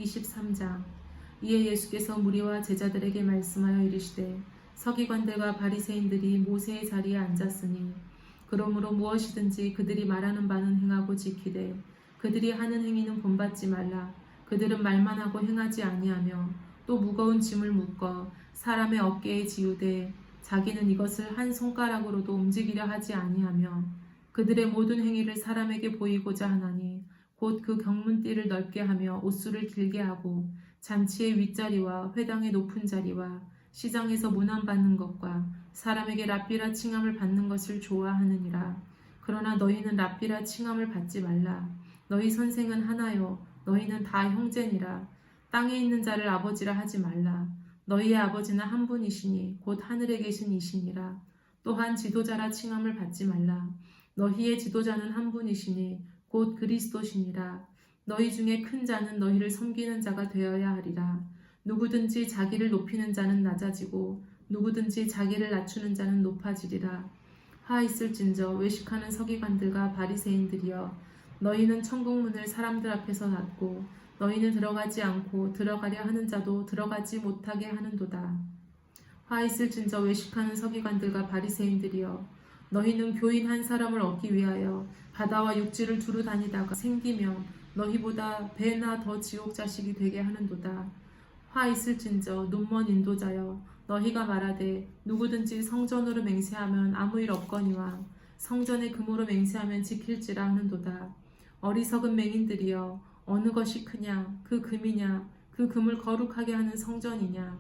23장. 이에 예수께서 무리와 제자들에게 말씀하여 이르시되 서기관들과 바리새인들이 모세의 자리에 앉았으니 그러므로 무엇이든지 그들이 말하는 바는 행하고 지키되 그들이 하는 행위는 본받지 말라. 그들은 말만 하고 행하지 아니하며 또 무거운 짐을 묶어 사람의 어깨에 지우되 자기는 이것을 한 손가락으로도 움직이려 하지 아니하며 그들의 모든 행위를 사람에게 보이고자 하나니 곧 그 경문띠를 넓게 하며 옷수를 길게 하고 잔치의 윗자리와 회당의 높은 자리와 시장에서 문안받는 것과 사람에게 랍비라 칭함을 받는 것을 좋아하느니라. 그러나 너희는 랍비라 칭함을 받지 말라. 너희 선생은 하나요 너희는 다 형제니라. 땅에 있는 자를 아버지라 하지 말라. 너희의 아버지는 한 분이시니 곧 하늘에 계신 이시니라. 또한 지도자라 칭함을 받지 말라. 너희의 지도자는 한 분이시니 곧 그리스도시니라. 너희 중에 큰 자는 너희를 섬기는 자가 되어야 하리라. 누구든지 자기를 높이는 자는 낮아지고 누구든지 자기를 낮추는 자는 높아지리라. 화 있을진저 외식하는 서기관들과 바리새인들이여, 너희는 천국문을 사람들 앞에서 닫고 너희는 들어가지 않고 들어가려 하는 자도 들어가지 못하게 하는도다. 화 있을진저 외식하는 서기관들과 바리새인들이여, 너희는 교인 한 사람을 얻기 위하여 바다와 육지를 두루 다니다가 생기면 너희보다 배나 더 지옥 자식이 되게 하는도다. 화 있을진저 눈먼 인도자여, 너희가 말하되 누구든지 성전으로 맹세하면 아무 일 없거니와 성전의 금으로 맹세하면 지킬지라 하는도다. 어리석은 맹인들이여, 어느 것이 크냐, 그 금이냐, 그 금을 거룩하게 하는 성전이냐.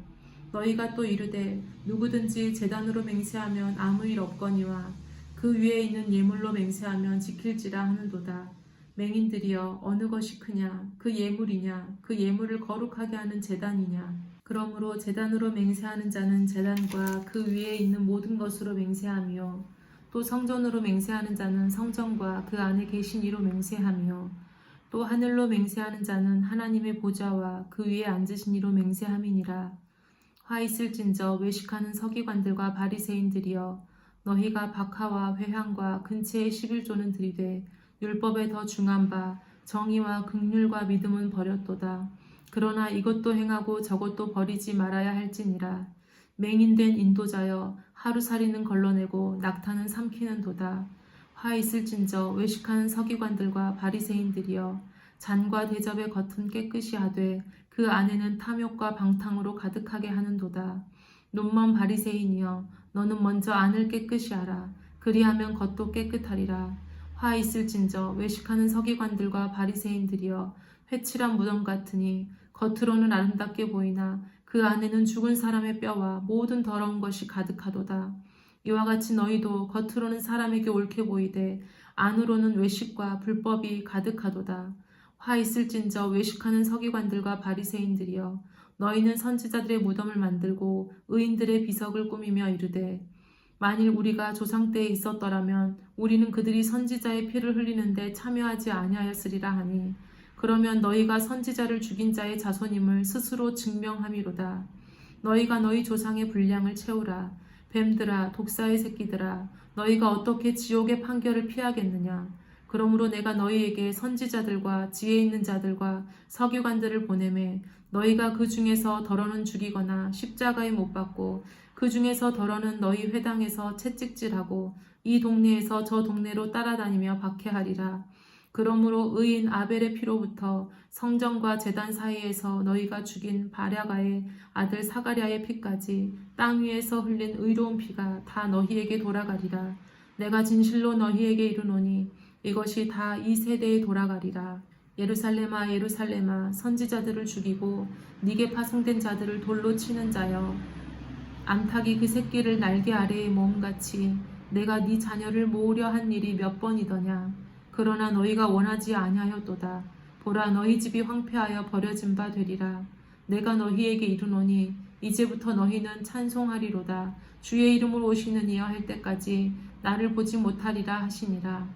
너희가 또 이르되 누구든지 제단으로 맹세하면 아무 일 없거니와 그 위에 있는 예물로 맹세하면 지킬지라 하는도다. 맹인들이여, 어느 것이 크냐, 그 예물이냐, 그 예물을 거룩하게 하는 제단이냐. 그러므로 제단으로 맹세하는 자는 제단과 그 위에 있는 모든 것으로 맹세하며 또 성전으로 맹세하는 자는 성전과 그 안에 계신 이로 맹세하며 또 하늘로 맹세하는 자는 하나님의 보좌와 그 위에 앉으신 이로 맹세함이니라. 화 있을진저 외식하는 서기관들과 바리새인들이여, 너희가 박하와 회향과 근체의 11조는 들이되 율법에 더 중한 바 정의와 긍휼과 믿음은 버렸도다. 그러나 이것도 행하고 저것도 버리지 말아야 할지니라. 맹인된 인도자여, 하루살이는 걸러내고 낙타는 삼키는도다. 화 있을진저 외식하는 서기관들과 바리새인들이여, 잔과 대접의 겉은 깨끗이 하되 그 안에는 탐욕과 방탕으로 가득하게 하는도다. 눈먼 바리새인이여, 너는 먼저 안을 깨끗이 하라. 그리하면 겉도 깨끗하리라. 화 있을진저 외식하는 서기관들과 바리새인들이여, 회칠한 무덤 같으니 겉으로는 아름답게 보이나 그 안에는 죽은 사람의 뼈와 모든 더러운 것이 가득하도다. 이와 같이 너희도 겉으로는 사람에게 옳게 보이되 안으로는 외식과 불법이 가득하도다. 화 있을진저 외식하는 서기관들과 바리새인들이여, 너희는 선지자들의 무덤을 만들고 의인들의 비석을 꾸미며 이르되 만일 우리가 조상 때에 있었더라면 우리는 그들이 선지자의 피를 흘리는데 참여하지 아니하였으리라 하니, 그러면 너희가 선지자를 죽인 자의 자손임을 스스로 증명함이로다. 너희가 너희 조상의 분량을 채우라. 뱀들아, 독사의 새끼들아, 너희가 어떻게 지옥의 판결을 피하겠느냐. 그러므로 내가 너희에게 선지자들과 지혜 있는 자들과 서기관들을 보내매 너희가 그 중에서 더러는 죽이거나 십자가에 못 박고 그 중에서 더러는 너희 회당에서 채찍질하고 이 동네에서 저 동네로 따라다니며 박해하리라. 그러므로 의인 아벨의 피로부터 성전과 제단 사이에서 너희가 죽인 바랴가의 아들 사가랴의 피까지 땅 위에서 흘린 의로운 피가 다 너희에게 돌아가리라. 내가 진실로 너희에게 이르노니 이것이 다 이 세대에 돌아가리라. 예루살렘아, 예루살렘아, 선지자들을 죽이고 네게 파송된 자들을 돌로 치는 자여, 암탉이 그 새끼를 날개 아래에 모음같이 내가 네 자녀를 모으려 한 일이 몇 번이더냐. 그러나 너희가 원하지 아니하였도다. 보라, 너희 집이 황폐하여 버려진 바 되리라. 내가 너희에게 이르노니 이제부터 너희는 찬송하리로다. 주의 이름으로 오시는 이여 할 때까지 나를 보지 못하리라 하시니라.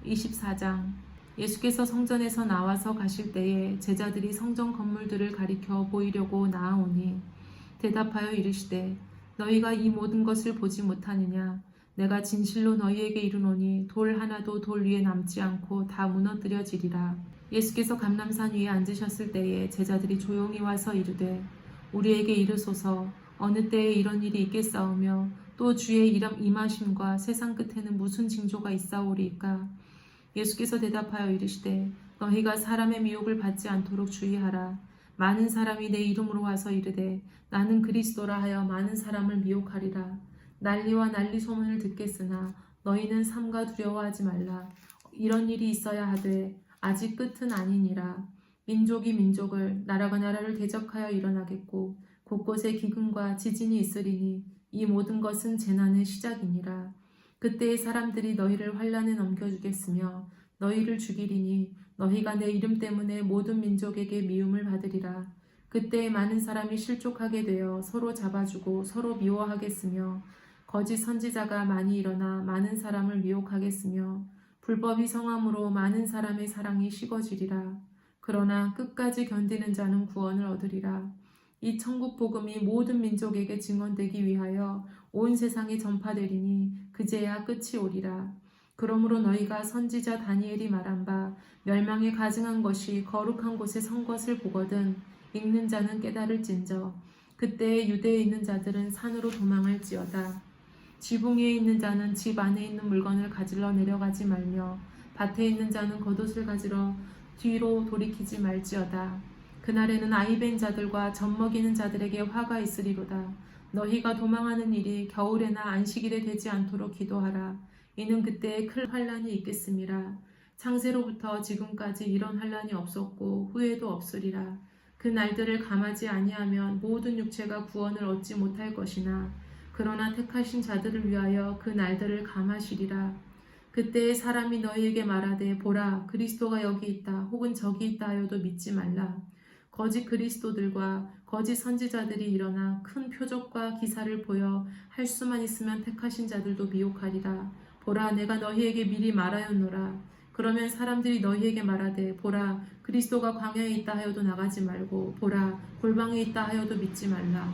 24장. 예수께서 성전에서 나와서 가실 때에 제자들이 성전 건물들을 가리켜 보이려고 나아오니 대답하여 이르시되 너희가 이 모든 것을 보지 못하느냐. 내가 진실로 너희에게 이르노니 돌 하나도 돌 위에 남지 않고 다 무너뜨려지리라. 예수께서 감람산 위에 앉으셨을 때에 제자들이 조용히 와서 이르되 우리에게 이르소서 어느 때에 이런 일이 있겠사오며 또 주의 임하심과 세상 끝에는 무슨 징조가 있사오리이까. 예수께서 대답하여 이르시되 너희가 사람의 미혹을 받지 않도록 주의하라. 많은 사람이 내 이름으로 와서 이르되 나는 그리스도라 하여 많은 사람을 미혹하리라. 난리와 난리 소문을 듣겠으나 너희는 삼가 두려워하지 말라. 이런 일이 있어야 하되 아직 끝은 아니니라. 민족이 민족을 나라가 나라를 대적하여 일어나겠고 곳곳에 기근과 지진이 있으리니 이 모든 것은 재난의 시작이니라. 그때에 사람들이 너희를 환란에 넘겨주겠으며 너희를 죽이리니 너희가 내 이름 때문에 모든 민족에게 미움을 받으리라. 그때에 많은 사람이 실족하게 되어 서로 잡아주고 서로 미워하겠으며 거짓 선지자가 많이 일어나 많은 사람을 미혹하겠으며 불법이 성함으로 많은 사람의 사랑이 식어지리라. 그러나 끝까지 견디는 자는 구원을 얻으리라. 이 천국 복음이 모든 민족에게 증언되기 위하여 온 세상에 전파되리니 그제야 끝이 오리라. 그러므로 너희가 선지자 다니엘이 말한 바 멸망에 가증한 것이 거룩한 곳에 선 것을 보거든 읽는 자는 깨달을진저 그때에 유대에 있는 자들은 산으로 도망할지어다. 지붕 위에 있는 자는 집 안에 있는 물건을 가지러 내려가지 말며 밭에 있는 자는 겉옷을 가지러 뒤로 돌이키지 말지어다. 그날에는 아이벤 자들과 젖먹이는 자들에게 화가 있으리로다. 너희가 도망하는 일이 겨울에나 안식일에 되지 않도록 기도하라. 이는 그때에 큰 환란이 있겠음이라. 창세로부터 지금까지 이런 환란이 없었고 후에도 없으리라. 그 날들을 감하지 아니하면 모든 육체가 구원을 얻지 못할 것이나 그러나 택하신 자들을 위하여 그 날들을 감하시리라. 그때에 사람이 너희에게 말하되 보라 그리스도가 여기 있다 혹은 저기 있다 하여도 믿지 말라. 거짓 그리스도들과 거짓 선지자들이 일어나 큰 표적과 기사를 보여 할 수만 있으면 택하신 자들도 미혹하리라. 보라 내가 너희에게 미리 말하였노라. 그러면 사람들이 너희에게 말하되 보라 그리스도가 광야에 있다 하여도 나가지 말고 보라 골방에 있다 하여도 믿지 말라.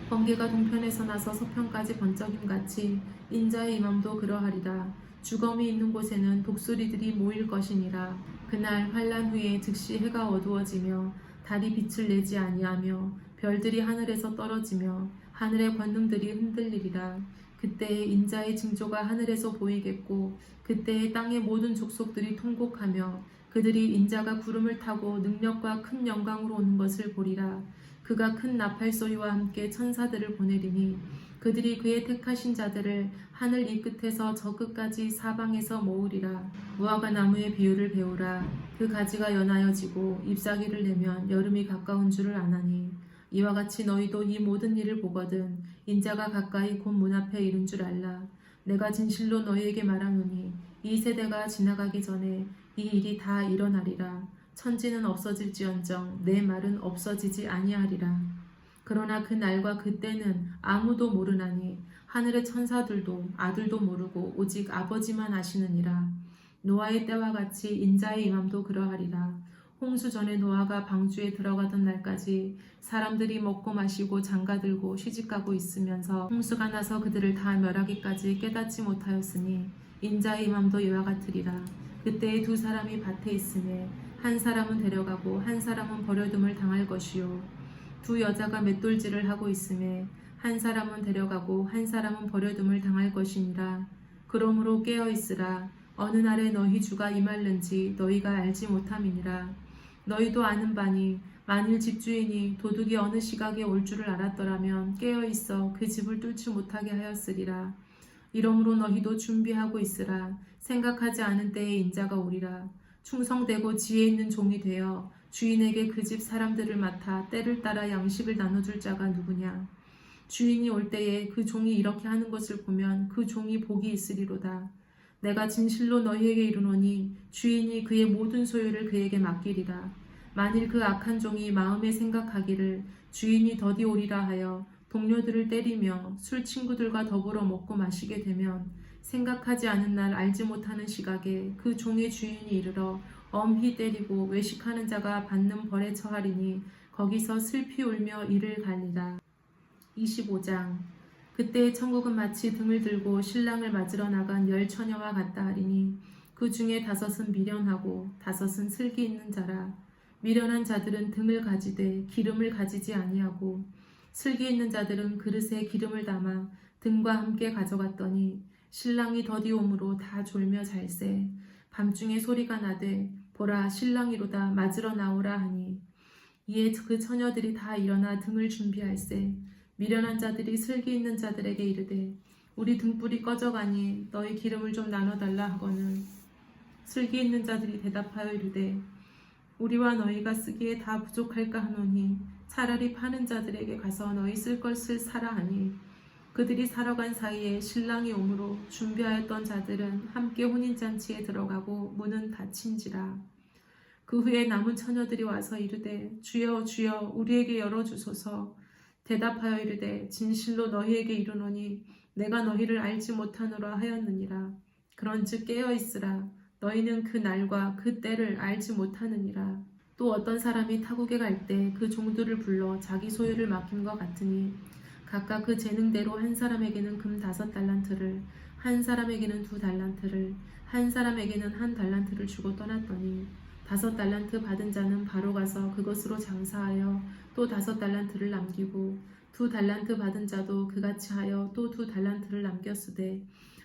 번개가 동편에서 나서 서편까지 번쩍임같이 인자의 임함도 그러하리라. 주검이 있는 곳에는 독수리들이 모일 것이니라. 그날 환란 후에 즉시 해가 어두워지며 달이 빛을 내지 아니하며 별들이 하늘에서 떨어지며 하늘의 권능들이 흔들리리라. 그때에 인자의 징조가 하늘에서 보이겠고 그때에 땅의 모든 족속들이 통곡하며 그들이 인자가 구름을 타고 능력과 큰 영광으로 오는 것을 보리라. 그가 큰 나팔 소리와 함께 천사들을 보내리니 그들이 그의 택하신 자들을 하늘 이 끝에서 저 끝까지 사방에서 모으리라. 무화과 나무의 비유를 배우라. 그 가지가 연하여지고 잎사귀를 내면 여름이 가까운 줄을 아나니 이와 같이 너희도 이 모든 일을 보거든 인자가 가까이 곧 문 앞에 이른 줄 알라. 내가 진실로 너희에게 말하노니 이 세대가 지나가기 전에 이 일이 다 일어나리라. 천지는 없어질지언정 내 말은 없어지지 아니하리라. 그러나 그 날과 그 때는 아무도 모르나니 하늘의 천사들도 아들도 모르고 오직 아버지만 아시느니라. 노아의 때와 같이 인자의 임함도 그러하리라. 홍수 전에 노아가 방주에 들어가던 날까지 사람들이 먹고 마시고 장가들고 시집가고 있으면서 홍수가 나서 그들을 다 멸하기까지 깨닫지 못하였으니 인자의 임함도 이와 같으리라. 그때에 두 사람이 밭에 있으매 한 사람은 데려가고 한 사람은 버려둠을 당할 것이요 두 여자가 맷돌질을 하고 있음에 한 사람은 데려가고 한 사람은 버려둠을 당할 것이니라. 그러므로 깨어 있으라. 어느 날에 너희 주가 임할는지 너희가 알지 못함이니라. 너희도 아는 바니 만일 집주인이 도둑이 어느 시각에 올 줄을 알았더라면 깨어 있어 그 집을 뚫지 못하게 하였으리라. 이러므로 너희도 준비하고 있으라. 생각하지 않은 때에 인자가 오리라. 충성되고 지혜 있는 종이 되어 주인에게 그 집 사람들을 맡아 때를 따라 양식을 나눠줄 자가 누구냐. 주인이 올 때에 그 종이 이렇게 하는 것을 보면 그 종이 복이 있으리로다. 내가 진실로 너희에게 이르노니 주인이 그의 모든 소유를 그에게 맡기리라. 만일 그 악한 종이 마음에 생각하기를 주인이 더디 오리라 하여 동료들을 때리며 술 친구들과 더불어 먹고 마시게 되면 생각하지 않은 날 알지 못하는 시각에 그 종의 주인이 이르러 엄히 때리고 외식하는 자가 받는 벌에 처하리니 거기서 슬피 울며 이를 갈리라. 25장. 그때 천국은 마치 등을 들고 신랑을 맞으러 나간 열 처녀와 같다 하리니 그 중에 5은 미련하고 5은 슬기 있는 자라. 미련한 자들은 등을 가지되 기름을 가지지 아니하고 슬기 있는 자들은 그릇에 기름을 담아 등과 함께 가져갔더니 신랑이 더디옴으로 다 졸며 잘세. 밤중에 소리가 나되 보라 신랑이로다 맞으러 나오라 하니 이에 그 처녀들이 다 일어나 등을 준비할세. 미련한 자들이 슬기 있는 자들에게 이르되 우리 등불이 꺼져가니 너희 기름을 좀 나눠달라 하거늘 슬기 있는 자들이 대답하여 이르되 우리와 너희가 쓰기에 다 부족할까 하노니 차라리 파는 자들에게 가서 너희 쓸 것을 사라 하니 그들이 사러 간 사이에 신랑이 오므로 준비하였던 자들은 함께 혼인잔치에 들어가고 문은 닫힌지라. 그 후에 남은 처녀들이 와서 이르되 주여 주여 우리에게 열어주소서. 대답하여 이르되 진실로 너희에게 이르노니 내가 너희를 알지 못하노라 하였느니라. 그런즉 깨어있으라. 너희는 그 날과 그 때를 알지 못하느니라. 또 어떤 사람이 타국에 갈 때 그 종들을 불러 자기 소유를 맡김과 같으니 각각 그 재능대로 한 사람에게는 금 5달란트를 한 사람에게는 2달란트를 한 사람에게는 1달란트를 주고 떠났더니 5달란트 받은 자는 바로 가서 그것으로 장사하여 또 5달란트를 남기고 2달란트 받은 자도 그같이 하여 또 2달란트를 남겼으되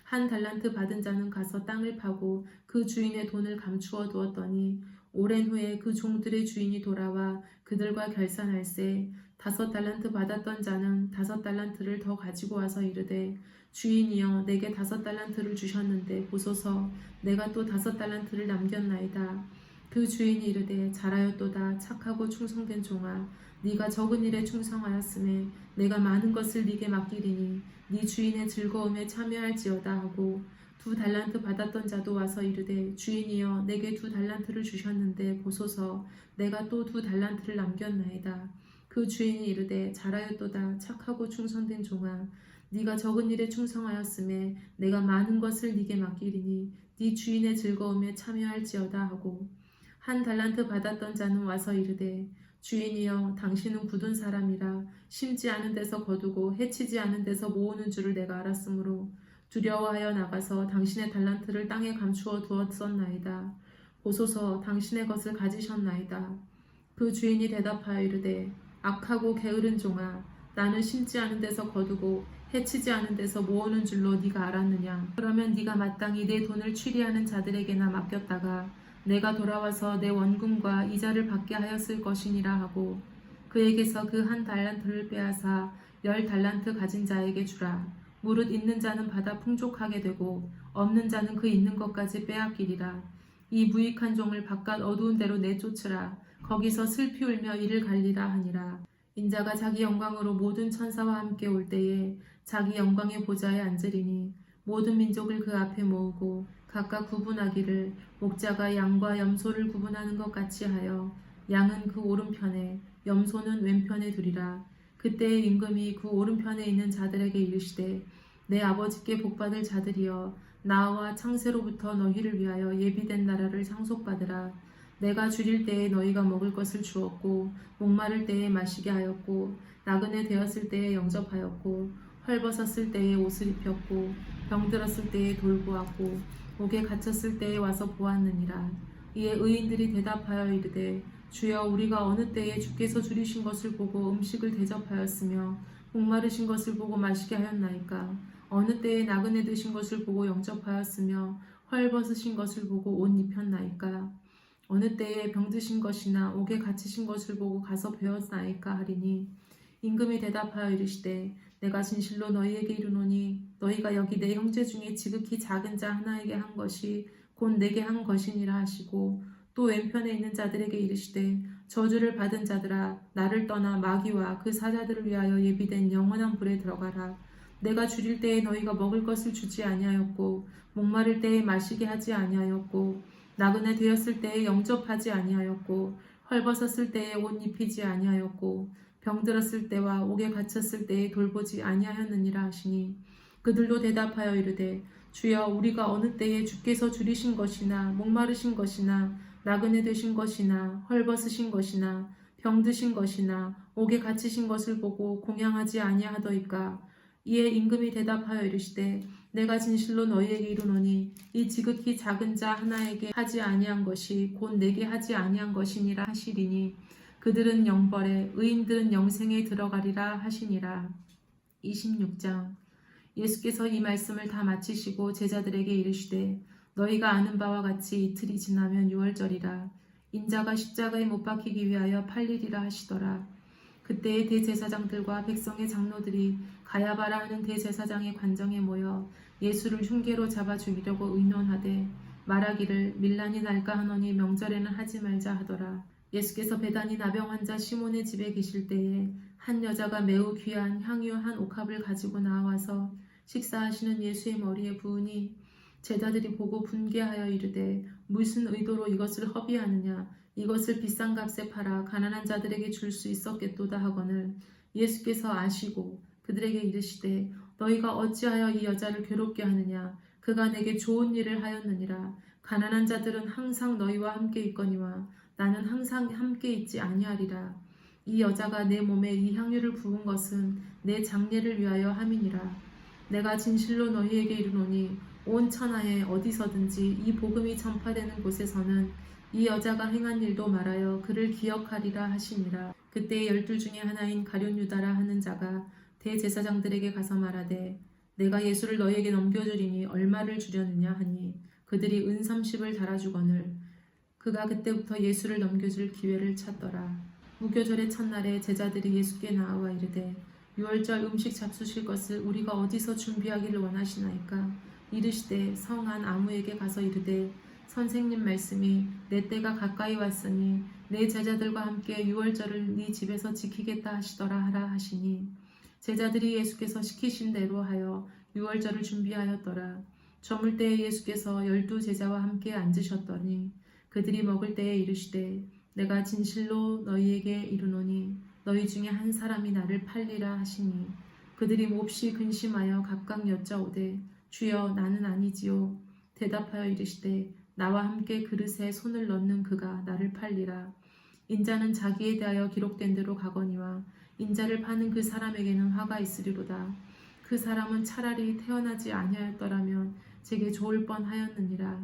1달란트 받은 자는 가서 땅을 파고 그 주인의 돈을 감추어 두었더니 오랜 후에 그 종들의 주인이 돌아와 그들과 결산할세. 5달란트 받았던 자는 5달란트를 더 가지고 와서 이르되 주인이여 내게 5달란트를 주셨는데 보소서 내가 또 5달란트를 남겼나이다. 그 주인이 이르되 잘하였도다 착하고 충성된 종아 네가 적은 일에 충성하였음에 내가 많은 것을 네게 맡기리니 네 주인의 즐거움에 참여할지어다 하고 2달란트 받았던 자도 와서 이르되 주인이여 내게 2달란트를 주셨는데 보소서 내가 또 2달란트를 남겼나이다. 그 주인이 이르되 잘하였도다 착하고 충성된 종아 네가 적은 일에 충성하였음에 내가 많은 것을 네게 맡기리니 네 주인의 즐거움에 참여할지어다 하고 1달란트 받았던 자는 와서 이르되 주인이여 당신은 굳은 사람이라 심지 않은 데서 거두고 해치지 않은 데서 모으는 줄을 내가 알았으므로 두려워하여 나가서 당신의 달란트를 땅에 감추어 두었었나이다. 보소서 당신의 것을 가지셨나이다. 그 주인이 대답하여 이르되 악하고 게으른 종아 나는 심지 않은 데서 거두고 해치지 않은 데서 모으는 줄로 네가 알았느냐. 그러면 네가 마땅히 내 돈을 취리하는 자들에게나 맡겼다가 내가 돌아와서 내 원금과 이자를 받게 하였을 것이니라 하고 그에게서 그 1달란트를 빼앗아 10달란트 가진 자에게 주라. 무릇 있는 자는 받아 풍족하게 되고 없는 자는 그 있는 것까지 빼앗기리라. 이 무익한 종을 바깥 어두운 데로 내쫓으라. 거기서 슬피 울며 이를 갈리라 하니라. 인자가 자기 영광으로 모든 천사와 함께 올 때에 자기 영광의 보좌에 앉으리니 모든 민족을 그 앞에 모으고 각각 구분하기를 목자가 양과 염소를 구분하는 것 같이 하여 양은 그 오른편에 염소는 왼편에 두리라. 그때의 임금이 그 오른편에 있는 자들에게 이르시되 내 아버지께 복받을 자들이여 나와 창세로부터 너희를 위하여 예비된 나라를 상속받으라. 내가 줄일 때에 너희가 먹을 것을 주었고 목마를 때에 마시게 하였고 나그네 되었을 때에 영접하였고 헐벗었을 때에 옷을 입혔고 병들었을 때에 돌보았고 옥에 갇혔을 때에 와서 보았느니라. 이에 의인들이 대답하여 이르되 주여 우리가 어느 때에 주께서 줄이신 것을 보고 음식을 대접하였으며 목마르신 것을 보고 마시게 하였나이까. 어느 때에 나그네 되신 것을 보고 영접하였으며 헐벗으신 것을 보고 옷 입혔나이까. 어느 때에 병드신 것이나 옥에 갇히신 것을 보고 가서 배웠나이까 하리니 임금이 대답하여 이르시되 내가 진실로 너희에게 이르노니 너희가 여기 내 형제 중에 지극히 작은 자 하나에게 한 것이 곧 내게 한 것이니라 하시고 또 왼편에 있는 자들에게 이르시되 저주를 받은 자들아 나를 떠나 마귀와 그 사자들을 위하여 예비된 영원한 불에 들어가라. 내가 줄일 때에 너희가 먹을 것을 주지 아니하였고 목마를 때에 마시게 하지 아니하였고 나그네 되었을 때에 영접하지 아니하였고 헐벗었을 때에 옷 입히지 아니하였고 병들었을 때와 옥에 갇혔을 때에 돌보지 아니하였느니라 하시니 그들도 대답하여 이르되 주여 우리가 어느 때에 주께서 줄이신 것이나 목마르신 것이나 나그네 되신 것이나 헐벗으신 것이나 병드신 것이나 옥에 갇히신 것을 보고 공양하지 아니하더이까. 이에 임금이 대답하여 이르시되 내가 진실로 너희에게 이르노니 이 지극히 작은 자 하나에게 하지 아니한 것이 곧 내게 하지 아니한 것이니라 하시리니 그들은 영벌에 의인들은 영생에 들어가리라 하시니라. 26장. 예수께서 이 말씀을 다 마치시고 제자들에게 이르시되 너희가 아는 바와 같이 이틀이 지나면 유월절이라. 인자가 십자가에 못 박히기 위하여 팔리리라 하시더라. 그때의 대제사장들과 백성의 장로들이 가야바라 하는 대제사장의 관정에 모여 예수를 흉계로 잡아 죽이려고 의논하되 말하기를 밀란이 날까 하노니 명절에는 하지 말자 하더라. 예수께서 베다니 나병 환자 시몬의 집에 계실 때에 한 여자가 매우 귀한 향유 한 옥합을 가지고 나와서 식사하시는 예수의 머리에 부으니 제자들이 보고 분개하여 이르되 무슨 의도로 이것을 허비하느냐 이것을 비싼 값에 팔아 가난한 자들에게 줄 수 있었겠도다 하거늘 예수께서 아시고 그들에게 이르시되 너희가 어찌하여 이 여자를 괴롭게 하느냐 그가 내게 좋은 일을 하였느니라. 가난한 자들은 항상 너희와 함께 있거니와 나는 항상 함께 있지 아니하리라. 이 여자가 내 몸에 이 향유를 부은 것은 내 장례를 위하여 함이니라. 내가 진실로 너희에게 이르노니 온 천하에 어디서든지 이 복음이 전파되는 곳에서는 이 여자가 행한 일도 말하여 그를 기억하리라 하시니라. 그때 12 중에 하나인 가룟 유다라 하는 자가 대제사장들에게 가서 말하되 내가 예수를 너희에게 넘겨주리니 얼마를 주려느냐 하니 그들이 은 30을 달아주거늘 그가 그때부터 예수를 넘겨줄 기회를 찾더라. 무교절의 첫날에 제자들이 예수께 나와 이르되 유월절 음식 잡수실 것을 우리가 어디서 준비하기를 원하시나이까? 이르시되 성 안 아무에게 가서 이르되 선생님 말씀이 내 때가 가까이 왔으니 내 제자들과 함께 유월절을 네 집에서 지키겠다 하시더라 하라 하시니 제자들이 예수께서 시키신 대로 하여 유월절을 준비하였더라. 저물 때에 예수께서 12 제자와 함께 앉으셨더니 그들이 먹을 때에 이르시되 내가 진실로 너희에게 이르노니 너희 중에 한 사람이 나를 팔리라 하시니 그들이 몹시 근심하여 각각 여짜오되 주여 나는 아니지요. 대답하여 이르시되 나와 함께 그릇에 손을 넣는 그가 나를 팔리라. 인자는 자기에 대하여 기록된 대로 가거니와 인자를 파는 그 사람에게는 화가 있으리로다. 그 사람은 차라리 태어나지 아니하였더라면 제게 좋을 뻔하였느니라.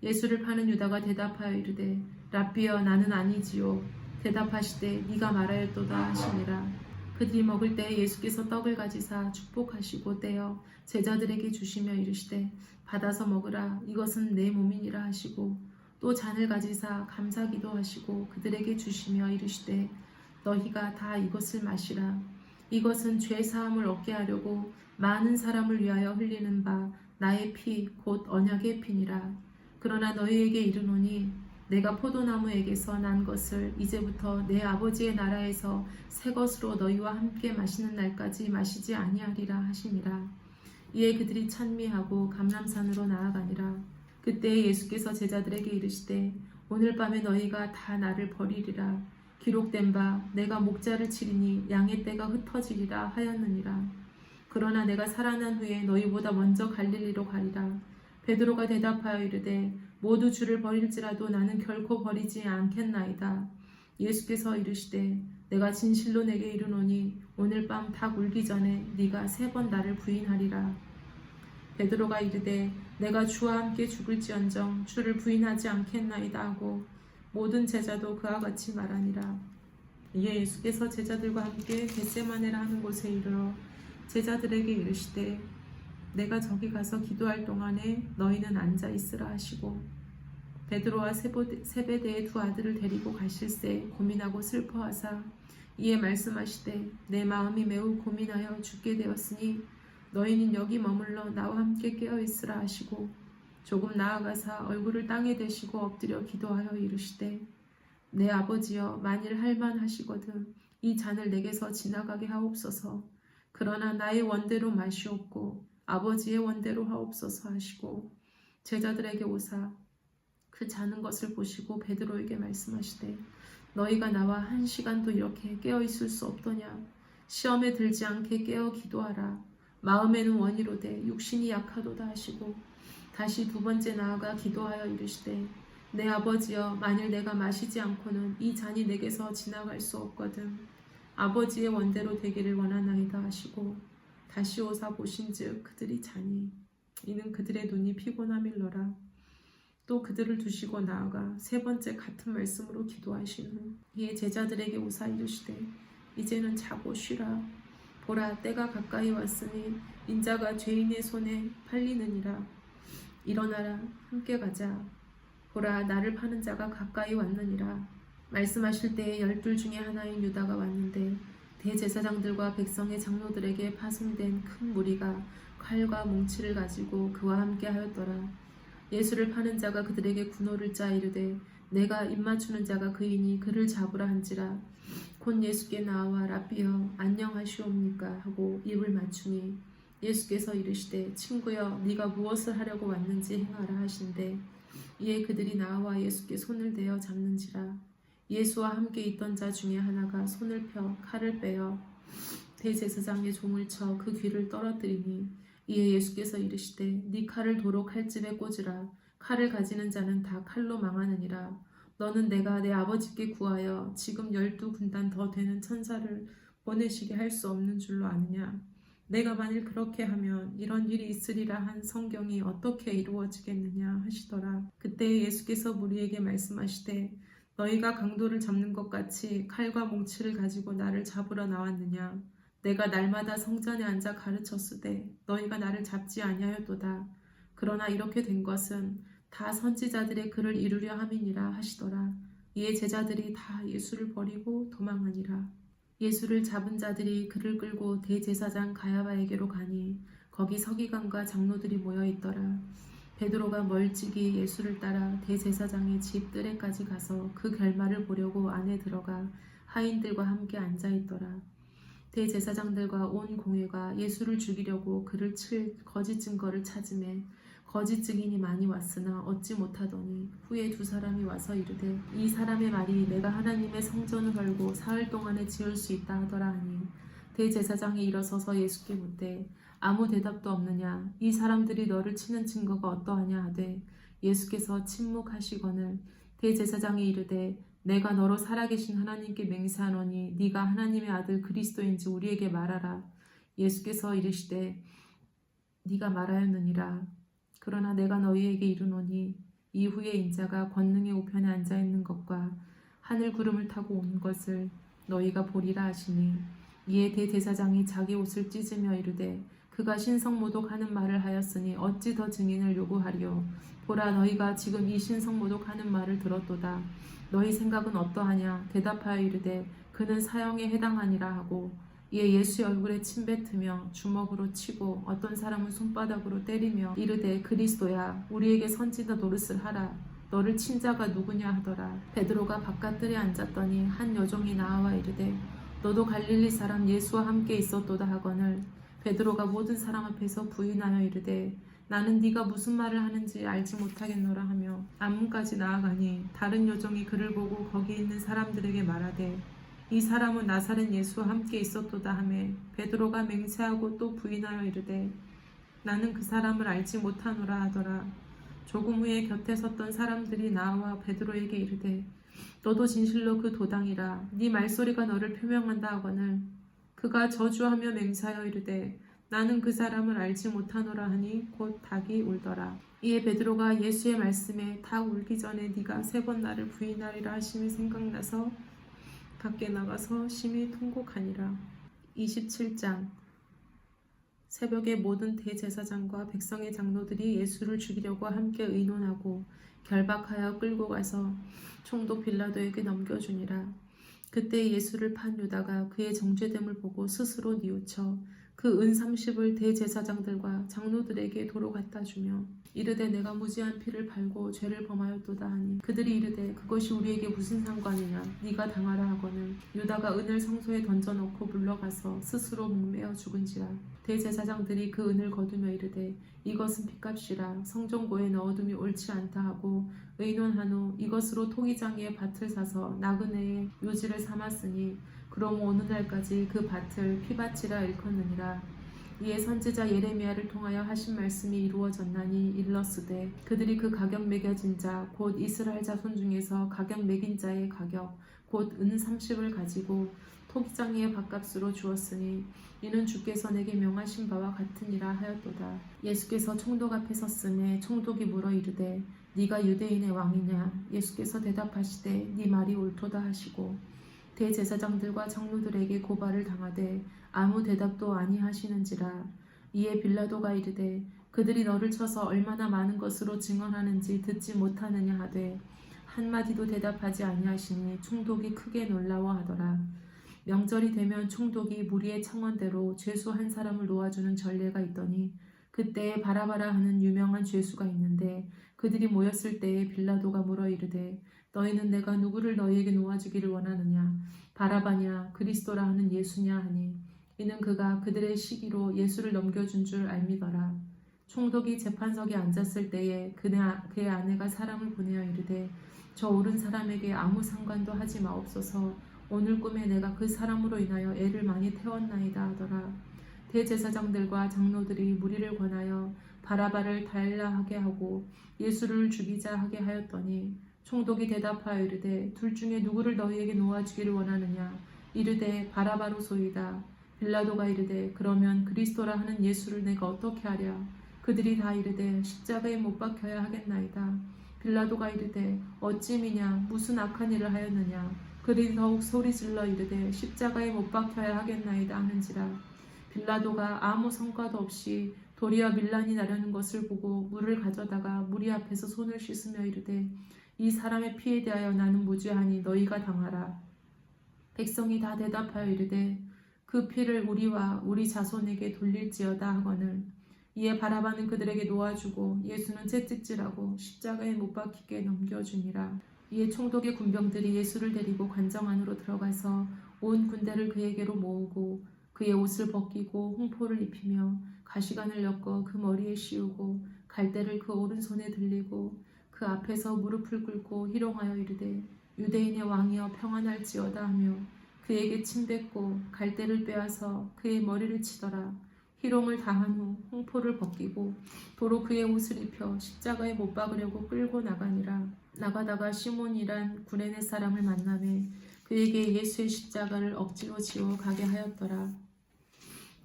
예수를 파는 유다가 대답하여 이르되 랍비여 나는 아니지요. 대답하시되 네가 말하였도다 하시니라. 그들이 먹을 때 예수께서 떡을 가지사 축복하시고 떼어 제자들에게 주시며 이르시되 받아서 먹으라 이것은 내 몸이니라 하시고 또 잔을 가지사 감사기도 하시고 그들에게 주시며 이르시되 너희가 다 이것을 마시라. 이것은 죄 사함을 얻게 하려고 많은 사람을 위하여 흘리는 바 나의 피 곧 언약의 피니라. 그러나 너희에게 이르노니 내가 포도나무에게서 난 것을 이제부터 내 아버지의 나라에서 새 것으로 너희와 함께 마시는 날까지 마시지 아니하리라 하시니라. 이에 그들이 찬미하고 감람산으로 나아가니라. 그때 예수께서 제자들에게 이르시되 오늘 밤에 너희가 다 나를 버리리라. 기록된 바 내가 목자를 치리니 양의 떼가 흩어지리라 하였느니라. 그러나 내가 살아난 후에 너희보다 먼저 갈릴리로 가리라. 베드로가 대답하여 이르되 모두 주를 버릴지라도 나는 결코 버리지 않겠나이다. 예수께서 이르시되 내가 진실로 내게 이르노니 오늘 밤 닭 울기 전에 네가 3번 나를 부인하리라. 베드로가 이르되 내가 주와 함께 죽을지언정 주를 부인하지 않겠나이다 하고 모든 제자도 그와 같이 말하니라. 이에 예수께서 제자들과 함께 겟세마네라 하는 곳에 이르러 제자들에게 이르시되 내가 저기 가서 기도할 동안에 너희는 앉아 있으라 하시고 베드로와 세베대의 2 아들을 데리고 가실새 고민하고 슬퍼하사 이에 말씀하시되 내 마음이 매우 고민하여 죽게 되었으니 너희는 여기 머물러 나와 함께 깨어 있으라 하시고 조금 나아가사 얼굴을 땅에 대시고 엎드려 기도하여 이르시되 내 아버지여 만일 할만하시거든 이 잔을 내게서 지나가게 하옵소서. 그러나 나의 원대로 마시옵고 아버지의 원대로 하옵소서 하시고 제자들에게 오사 그 자는 것을 보시고 베드로에게 말씀하시되 너희가 나와 1시간도 이렇게 깨어 있을 수 없더냐. 시험에 들지 않게 깨어 기도하라. 마음에는 원이로되 육신이 약하도다 하시고 다시 2번째 나아가 기도하여 이르시되 내 아버지여 만일 내가 마시지 않고는 이 잔이 내게서 지나갈 수 없거든 아버지의 원대로 되기를 원하나이다 하시고 다시 오사 보신즉 그들이 자니 이는 그들의 눈이 피곤함일러라. 또 그들을 두시고 나아가 세 번째 같은 말씀으로 기도하신 후 이에 제자들에게 오사 이르시되 이제는 자고 쉬라. 보라 때가 가까이 왔으니 인자가 죄인의 손에 팔리느니라. 일어나라 함께 가자. 보라 나를 파는 자가 가까이 왔느니라. 말씀하실 때에 12 중에 하나인 유다가 왔는데 대제사장들과 백성의 장로들에게 파송된 큰 무리가 칼과 뭉치를 가지고 그와 함께 하였더라. 예수를 파는 자가 그들에게 군호를 짜 이르되 내가 입맞추는 자가 그이니 그를 잡으라 한지라. 곧 예수께 나와 라삐여 안녕하시옵니까 하고 입을 맞추니 예수께서 이르시되 친구여 네가 무엇을 하려고 왔는지 행하라 하신대. 이에 그들이 나와 예수께 손을 대어 잡는지라. 예수와 함께 있던 자 중에 하나가 손을 펴 칼을 빼어 대제사장의 종을 쳐 그 귀를 떨어뜨리니 이에 예수께서 이르시되 네 칼을 도로 칼집에 꽂으라. 칼을 가지는 자는 다 칼로 망하느니라. 너는 내가 내 아버지께 구하여 지금 12군단 더 되는 천사를 보내시게 할 수 없는 줄로 아느냐. 내가 만일 그렇게 하면 이런 일이 있으리라 한 성경이 어떻게 이루어지겠느냐 하시더라. 그때 예수께서 무리에게 말씀하시되 너희가 강도를 잡는 것 같이 칼과 뭉치를 가지고 나를 잡으러 나왔느냐. 내가 날마다 성전에 앉아 가르쳤으되 너희가 나를 잡지 아니하였도다. 그러나 이렇게 된 것은 다 선지자들의 글을 이루려 함이니라 하시더라. 이에 제자들이 다 예수를 버리고 도망하니라. 예수를 잡은 자들이 그를 끌고 대제사장 가야바에게로 가니 거기 서기관과 장로들이 모여 있더라. 베드로가 멀찍이 예수를 따라 대제사장의 집 뜰에까지 가서 그 결말을 보려고 안에 들어가 하인들과 함께 앉아 있더라. 대제사장들과 온 공회가 예수를 죽이려고 그를 칠 거짓 증거를 찾음에 거짓 증인이 많이 왔으나 얻지 못하더니 후에 두 사람이 와서 이르되 이 사람의 말이 내가 하나님의 성전을 헐고 사흘 동안에 지을 수 있다 하더라 하니 대제사장이 일어서서 예수께 묻되 아무 대답도 없느냐. 이 사람들이 너를 치는 증거가 어떠하냐 하되 예수께서 침묵하시거늘 대제사장이 이르되 내가 너로 살아계신 하나님께 맹세하노니 네가 하나님의 아들 그리스도인지 우리에게 말하라. 예수께서 이르시되 네가 말하였느니라. 그러나 내가 너희에게 이르노니 이후에 인자가 권능의 우편에 앉아있는 것과 하늘 구름을 타고 오는 것을 너희가 보리라 하시니 이에 대제사장이 자기 옷을 찢으며 이르되 그가 신성모독하는 말을 하였으니 어찌 더 증인을 요구하리요. 보라 너희가 지금 이 신성모독하는 말을 들었도다. 너희 생각은 어떠하냐. 대답하여 이르되 그는 사형에 해당하니라 하고 이에 예수의 얼굴에 침 뱉으며 주먹으로 치고 어떤 사람은 손바닥으로 때리며 이르되 그리스도야 우리에게 선지자 노릇을 하라. 너를 친 자가 누구냐 하더라. 베드로가 바깥들에 앉았더니 한 여종이 나와 이르되 너도 갈릴리 사람 예수와 함께 있었도다 하거늘 베드로가 모든 사람 앞에서 부인하여 이르되 나는 네가 무슨 말을 하는지 알지 못하겠노라 하며 안문까지 나아가니 다른 여종이 그를 보고 거기 있는 사람들에게 말하되 이 사람은 나사렛 예수와 함께 있었도다 하며 베드로가 맹세하고 또 부인하여 이르되 나는 그 사람을 알지 못하노라 하더라. 조금 후에 곁에 섰던 사람들이 나와 베드로에게 이르되 너도 진실로 그 도당이라. 네 말소리가 너를 표명한다 하거늘 그가 저주하며 맹세하여 이르되 나는 그 사람을 알지 못하노라 하니 곧 닭이 울더라. 이에 베드로가 예수의 말씀에 닭 울기 전에 네가 3번 나를 부인하리라 하심이 생각나서 밖에 나가서 심히 통곡하니라. 27장 새벽에 모든 대제사장과 백성의 장로들이 예수를 죽이려고 함께 의논하고 결박하여 끌고 가서 총독 빌라도에게 넘겨주니라. 그때 예수를 판 유다가 그의 정죄됨을 보고 스스로 뉘우쳐 그 은 30을 대제사장들과 장로들에게 도로 갖다 주며 이르되 내가 무지한 피를 팔고 죄를 범하였도다 하니 그들이 이르되 그것이 우리에게 무슨 상관이냐. 네가 당하라 하거늘 유다가 은을 성소에 던져놓고 물러가서 스스로 목매어 죽은지라. 대제사장들이 그 은을 거두며 이르되 이것은 핏값이라. 성전고에 넣어둠이 옳지 않다 하고 의논한 후 이것으로 토기장이의 밭을 사서 나그네의 묘지를 삼았으니 그럼 오늘날까지 그 밭을 피밭이라 일컫느니라. 이에 선지자 예레미야를 통하여 하신 말씀이 이루어졌나니 일렀으되 그들이 그 가격 매겨진 자 곧 이스라엘 자손 중에서 가격 매긴 자의 가격 곧 은 30을 가지고 토기장이의 밥값으로 주었으니 이는 주께서 내게 명하신 바와 같으니라 하였도다. 예수께서 총독 앞에 섰음에 총독이 물어 이르되 네가 유대인의 왕이냐? 예수께서 대답하시되 네 말이 옳도다 하시고 대제사장들과 장로들에게 고발을 당하되 아무 대답도 아니하시는지라. 이에 빌라도가 이르되 그들이 너를 쳐서 얼마나 많은 것으로 증언하는지 듣지 못하느냐 하되 한마디도 대답하지 아니하시니 총독이 크게 놀라워하더라. 명절이 되면 총독이 무리의 청원대로 죄수 한 사람을 놓아주는 전례가 있더니 그때에 바라바라 하는 유명한 죄수가 있는데 그들이 모였을 때에 빌라도가 물어 이르되 너희는 내가 누구를 너희에게 놓아주기를 원하느냐? 바라바냐 그리스도라 하는 예수냐 하니 이는 그가 그들의 시기로 예수를 넘겨준 줄 알미더라. 총독이 재판석에 앉았을 때에 그의 아내가 사람을 보내어 이르되 저 옳은 사람에게 아무 상관도 하지 마옵소서. 오늘 꿈에 내가 그 사람으로 인하여 애를 많이 태웠나이다 하더라. 대제사장들과 장로들이 무리를 권하여 바라바를 달라 하게 하고 예수를 죽이자 하게 하였더니 총독이 대답하여 이르되 둘 중에 누구를 너희에게 놓아주기를 원하느냐? 이르되 바라바로소이다. 빌라도가 이르되 그러면 그리스도라 하는 예수를 내가 어떻게 하랴? 그들이 다 이르되 십자가에 못 박혀야 하겠나이다. 빌라도가 이르되 어찌미냐 무슨 악한 일을 하였느냐? 그들이 더욱 소리질러 이르되 십자가에 못 박혀야 하겠나이다 하는지라. 빌라도가 아무 성과도 없이 도리어 밀란이 나려는 것을 보고 물을 가져다가 무리 앞에서 손을 씻으며 이르되 이 사람의 피에 대하여 나는 무죄하니 너희가 당하라. 백성이 다 대답하여 이르되 그 피를 우리와 우리 자손에게 돌릴지어다 하거늘. 이에 바라바는 그들에게 놓아주고 예수는 채찍질하고 십자가에 못 박히게 넘겨주니라. 이에 총독의 군병들이 예수를 데리고 관정 안으로 들어가서 온 군대를 그에게로 모으고 그의 옷을 벗기고 홍포를 입히며 가시관을 엮어 그 머리에 씌우고 갈대를 그 오른손에 들리고 그 앞에서 무릎을 꿇고 희롱하여 이르되 유대인의 왕이여 평안할지어다 하며 그에게 침뱉고 갈대를 빼앗아 그의 머리를 치더라. 희롱을 다한 후 홍포를 벗기고 도로 그의 옷을 입혀 십자가에 못 박으려고 끌고 나가니라. 나가다가 시몬이란 구레네 사람을 만나매 그에게 예수의 십자가를 억지로 지워 가게 하였더라.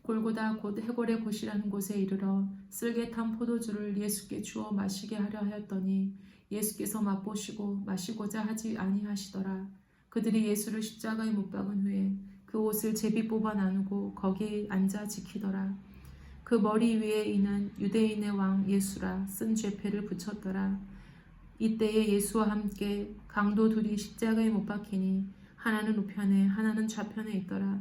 골고다 곧 해골의 곳이라는 곳에 이르러 쓸개 탄 포도주를 예수께 주어 마시게 하려 하였더니 예수께서 맛보시고 마시고자 하지 아니하시더라. 그들이 예수를 십자가에 못 박은 후에 그 옷을 제비 뽑아 나누고 거기에 앉아 지키더라. 그 머리 위에 이는 유대인의 왕 예수라 쓴 죄패를 붙였더라. 이때에 예수와 함께 강도 둘이 십자가에 못 박히니 하나는 우편에 하나는 좌편에 있더라.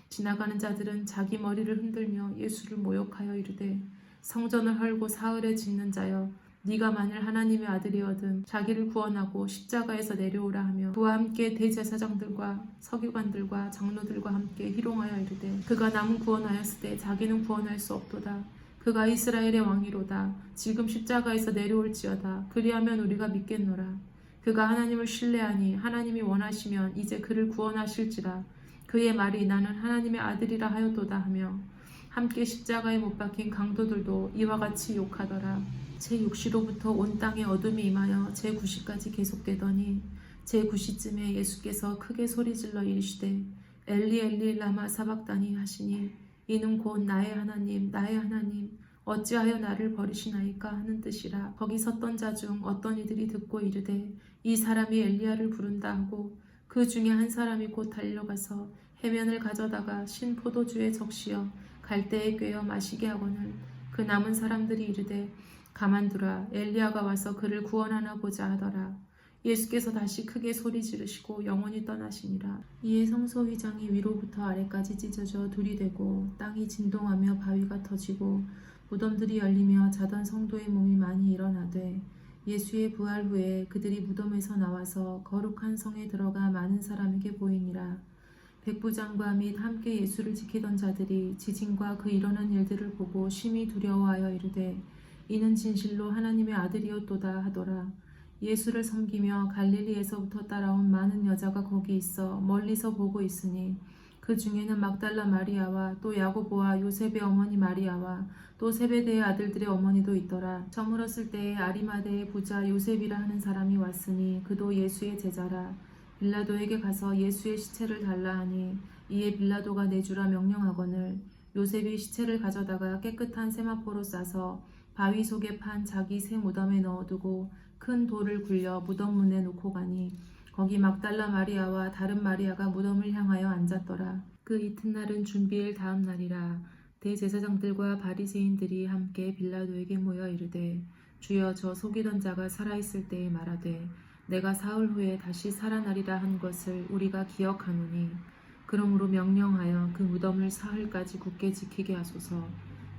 지나가는 자들은 자기 머리를 흔들며 예수를 모욕하여 이르되 성전을 헐고 사흘에 짓는 자여 네가 만일 하나님의 아들이거든 자기를 구원하고 십자가에서 내려오라 하며 그와 함께 대제사장들과 서기관들과 장로들과 함께 희롱하여 이르되 그가 남은 구원하였을 때 자기는 구원할 수 없도다. 그가 이스라엘의 왕이로다. 지금 십자가에서 내려올지어다. 그리하면 우리가 믿겠노라. 그가 하나님을 신뢰하니 하나님이 원하시면 이제 그를 구원하실지라. 그의 말이 나는 하나님의 아들이라 하였도다 하며 함께 십자가에 못 박힌 강도들도 이와 같이 욕하더라. 제6시로부터 온 땅에 어둠이 임하여 제9시까지 계속되더니 제9시쯤에 예수께서 크게 소리질러 이르시되 엘리 엘리 라마 사박다니 하시니 이는 곧 나의 하나님 나의 하나님 어찌하여 나를 버리시나이까 하는 뜻이라. 거기 섰던 자 중 어떤 이들이 듣고 이르되 이 사람이 엘리야를 부른다 하고 그 중에 한 사람이 곧 달려가서 해면을 가져다가 신 포도주에 적시어 갈대에 꿰어 마시게 하거늘 그 남은 사람들이 이르되 가만두라 엘리야가 와서 그를 구원하나 보자 하더라. 예수께서 다시 크게 소리 지르시고 영원히 떠나시니라. 이에 성소 휘장이 위로부터 아래까지 찢어져 둘이 되고 땅이 진동하며 바위가 터지고 무덤들이 열리며 자던 성도의 몸이 많이 일어나되 예수의 부활 후에 그들이 무덤에서 나와서 거룩한 성에 들어가 많은 사람에게 보이니라. 백부장과 및 함께 예수를 지키던 자들이 지진과 그 일어난 일들을 보고 심히 두려워하여 이르되 이는 진실로 하나님의 아들이었도다 하더라. 예수를 섬기며 갈릴리에서부터 따라온 많은 여자가 거기 있어 멀리서 보고 있으니 그 중에는 막달라 마리아와 또 야고보와 요셉의 어머니 마리아와 또 세베대의 아들들의 어머니도 있더라. 저물었을 때에 아리마대의 부자 요셉이라 하는 사람이 왔으니 그도 예수의 제자라. 빌라도에게 가서 예수의 시체를 달라 하니 이에 빌라도가 내주라 명령하거늘 요셉이 시체를 가져다가 깨끗한 세마포로 싸서 바위 속에 판 자기 새 무덤에 넣어두고 큰 돌을 굴려 무덤 문에 놓고 가니 거기 막달라 마리아와 다른 마리아가 무덤을 향하여 앉았더라. 그 이튿날은 준비일 다음 날이라. 대제사장들과 바리새인들이 함께 빌라도에게 모여 이르되 주여 저 속이던 자가 살아있을 때에 말하되 내가 사흘 후에 다시 살아나리라 한 것을 우리가 기억하노니 그러므로 명령하여 그 무덤을 사흘까지 굳게 지키게 하소서.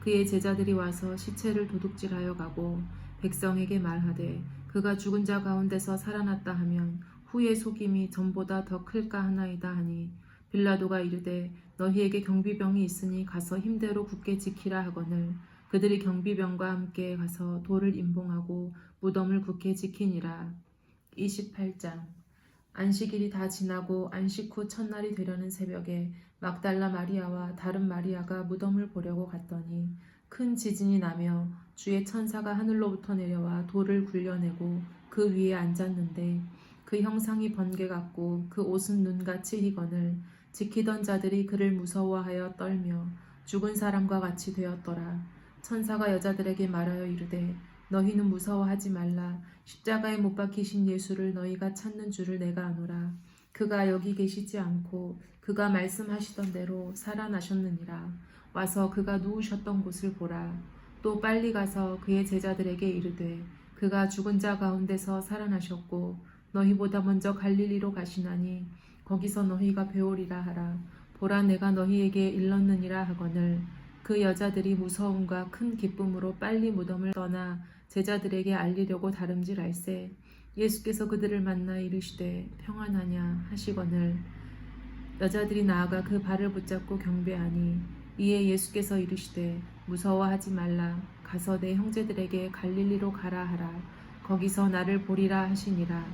그의 제자들이 와서 시체를 도둑질하여 가고 백성에게 말하되 그가 죽은 자 가운데서 살아났다 하면 후의 속임이 전보다 더 클까 하나이다 하니 빌라도가 이르되 너희에게 경비병이 있으니 가서 힘대로 굳게 지키라 하거늘 그들이 경비병과 함께 가서 돌을 임봉하고 무덤을 굳게 지키니라. 28장. 안식일이 다 지나고 안식 후 첫날이 되려는 새벽에 막달라 마리아와 다른 마리아가 무덤을 보려고 갔더니 큰 지진이 나며 주의 천사가 하늘로부터 내려와 돌을 굴려내고 그 위에 앉았는데 그 형상이 번개 같고 그 옷은 눈같이 희거늘 지키던 자들이 그를 무서워하여 떨며 죽은 사람과 같이 되었더라. 천사가 여자들에게 말하여 이르되 너희는 무서워하지 말라. 십자가에 못 박히신 예수를 너희가 찾는 줄을 내가 아노라. 그가 여기 계시지 않고 그가 말씀하시던 대로 살아나셨느니라. 와서 그가 누우셨던 곳을 보라. 또 빨리 가서 그의 제자들에게 이르되 그가 죽은 자 가운데서 살아나셨고 너희보다 먼저 갈릴리로 가시나니 거기서 너희가 배우리라 하라. 보라 내가 너희에게 일렀느니라 하거늘 그 여자들이 무서움과 큰 기쁨으로 빨리 무덤을 떠나 제자들에게 알리려고 다름질할세 예수께서 그들을 만나 이르시되 평안하냐 하시거늘 여자들이 나아가 그 발을 붙잡고 경배하니 이에 예수께서 이르시되 무서워하지 말라. 가서 내 형제들에게 갈릴리로 가라 하라. 거기서 나를 보리라 하시니라.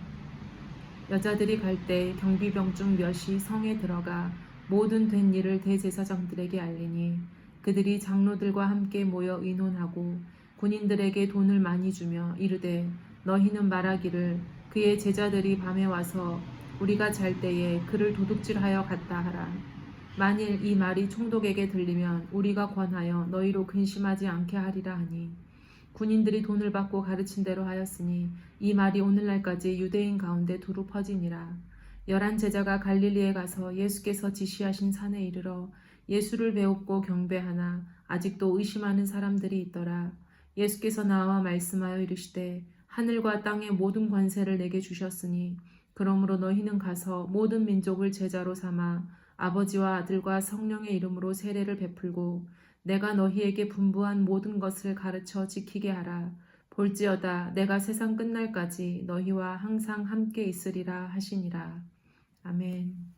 여자들이 갈 때 경비병 중 몇이 성에 들어가 모든 된 일을 대제사장들에게 알리니 그들이 장로들과 함께 모여 의논하고 군인들에게 돈을 많이 주며 이르되 너희는 말하기를 그의 제자들이 밤에 와서 우리가 잘 때에 그를 도둑질하여 갔다 하라. 만일 이 말이 총독에게 들리면 우리가 권하여 너희로 근심하지 않게 하리라 하니 군인들이 돈을 받고 가르친 대로 하였으니 이 말이 오늘날까지 유대인 가운데 두루 퍼지니라. 11 제자가 갈릴리에 가서 예수께서 지시하신 산에 이르러 예수를 배웁고 경배하나 아직도 의심하는 사람들이 있더라. 예수께서 나와 말씀하여 이르시되 하늘과 땅의 모든 권세를 내게 주셨으니 그러므로 너희는 가서 모든 민족을 제자로 삼아 아버지와 아들과 성령의 이름으로 세례를 베풀고 내가 너희에게 분부한 모든 것을 가르쳐 지키게 하라. 볼지어다 내가 세상 끝날까지 너희와 항상 함께 있으리라 하시니라. 아멘.